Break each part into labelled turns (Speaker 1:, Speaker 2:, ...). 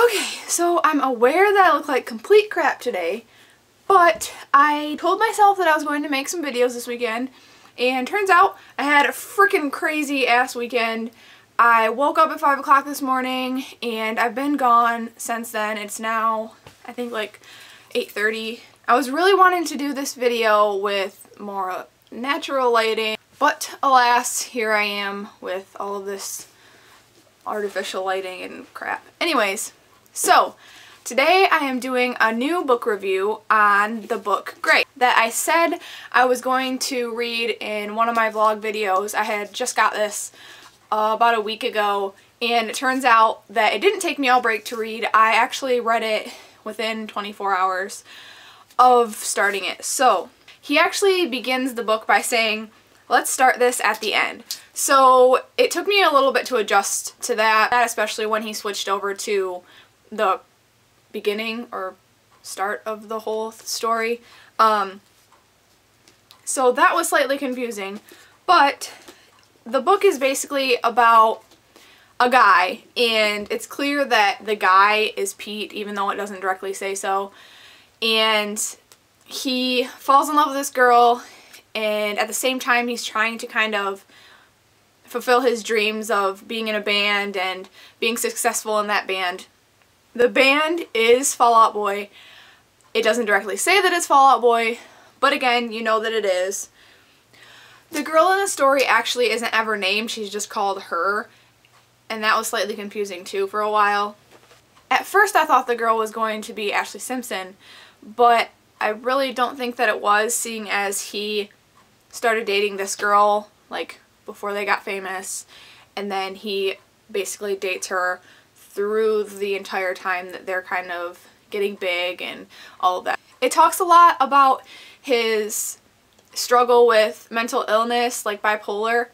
Speaker 1: Okay, so I'm aware that I look like complete crap today, but I told myself that I was going to make some videos this weekend, and turns out I had a freaking crazy ass weekend. I woke up at 5 o'clock this morning, and I've been gone since then. It's now, I think, like 8:30. I was really wanting to do this video with more natural lighting, but alas, here I am with all of this artificial lighting and crap. Anyways, so today I am doing a new book review on the book Grey that I said I was going to read in one of my vlog videos. I had just got this about a week ago, and it turns out that it didn't take me all break to read. I actually read it within 24 hours of starting it. So he actually begins the book by saying, let's start this at the end. So it took me a little bit to adjust to that, especially when he switched over to the beginning or start of the whole story. So that was slightly confusing, but the book is basically about a guy, and it's clear that the guy is Pete, even though it doesn't directly say so. And he falls in love with this girl, and at the same time he's trying to kind of fulfill his dreams of being in a band and being successful in that band. The band is Fall Out Boy. It doesn't directly say that it's Fall Out Boy, but again, you know that it is. The girl in the story actually isn't ever named, she's just called Her, and that was slightly confusing too for a while. At first I thought the girl was going to be Ashlee Simpson, but I really don't think that it was, seeing as he started dating this girl like before they got famous, and then he basically dates her through the entire time that they're kind of getting big and all of that. It talks a lot about his struggle with mental illness, like bipolar,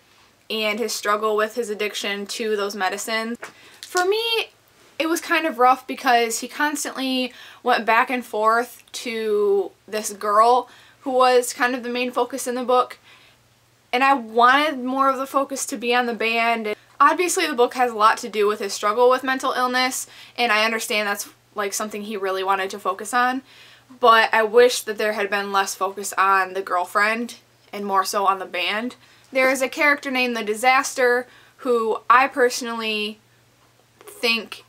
Speaker 1: and his struggle with his addiction to those medicines. For me, it was kind of rough because he constantly went back and forth to this girl who was kind of the main focus in the book, and I wanted more of the focus to be on the band. Obviously the book has a lot to do with his struggle with mental illness, and I understand that's like something he really wanted to focus on, but I wish that there had been less focus on the girlfriend and more so on the band. There is a character named the Disaster who I personally think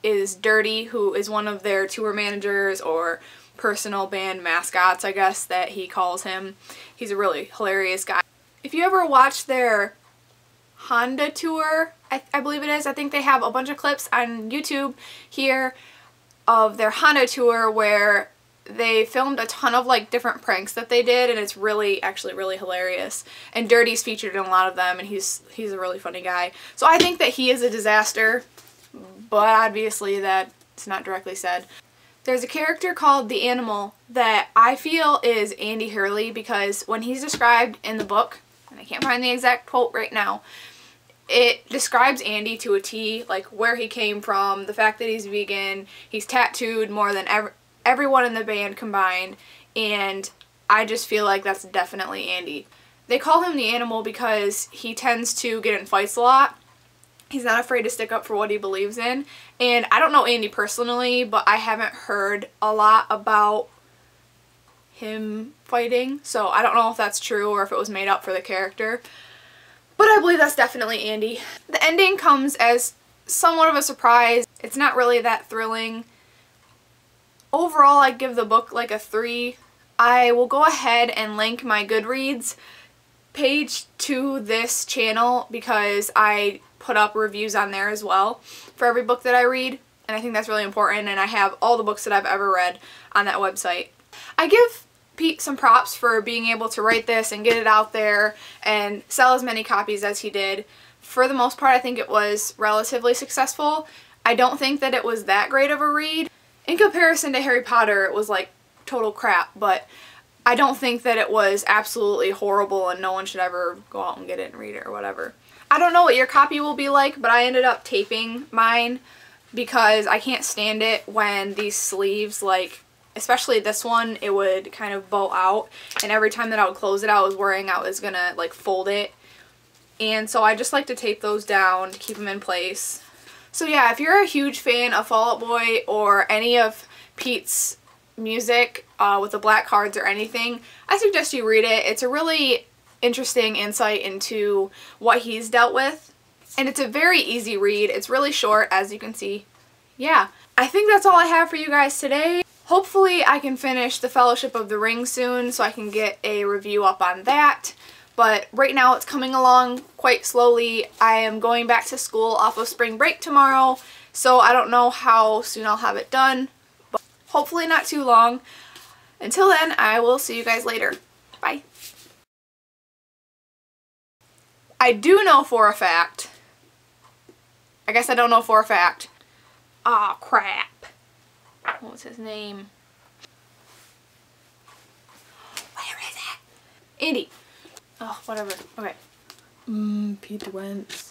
Speaker 1: is Dirty, who is one of their tour managers or personal band mascots, I guess that he calls him. He's a really hilarious guy. If you ever watch their Honda tour, I believe it is, I think they have a bunch of clips on YouTube here of their Honda tour where they filmed a ton of like different pranks that they did, and it's actually really hilarious. And Dirty's featured in a lot of them, and he's a really funny guy. So I think that he is a disaster, but obviously that's not directly said. There's a character called the Animal that I feel is Andy Hurley, because when he's described in the book, and I can't find the exact quote right now, it describes Andy to a T, like where he came from, the fact that he's vegan, he's tattooed more than everyone in the band combined, and I just feel like that's definitely Andy. They call him the Animal because he tends to get in fights a lot. He's not afraid to stick up for what he believes in, and I don't know Andy personally, but I haven't heard a lot about him fighting, so I don't know if that's true or if it was made up for the character. But I believe that's definitely Andy. The ending comes as somewhat of a surprise. It's not really that thrilling. Overall, I'd give the book like a 3. I will go ahead and link my Goodreads page to this channel because I put up reviews on there as well for every book that I read, and I think that's really important, and I have all the books that I've ever read on that website. I give Pete some props for being able to write this and get it out there and sell as many copies as he did. For the most part, I think it was relatively successful. I don't think that it was that great of a read. In comparison to Harry Potter, it was like total crap, but I don't think that it was absolutely horrible and no one should ever go out and get it and read it or whatever. I don't know what your copy will be like, but I ended up taping mine because I can't stand it when these sleeves, like especially this one, it would kind of bow out, and every time that I would close it I was worrying I was gonna like fold it, and so I just like to tape those down to keep them in place. So yeah, if you're a huge fan of Fall Out Boy or any of Pete's music with the black cards or anything, I suggest you read it. It's a really interesting insight into what he's dealt with, and it's a very easy read. It's really short, as you can see. Yeah, I think that's all I have for you guys today. Hopefully I can finish The Fellowship of the Ring soon so I can get a review up on that. But right now it's coming along quite slowly. I am going back to school off of spring break tomorrow, so I don't know how soon I'll have it done, but hopefully not too long. Until then, I will see you guys later. Bye. I do know for a fact. I guess I don't know for a fact. Aw, crap. What was his name? Where is it? Andy. Oh, whatever. Okay. Pete Wentz.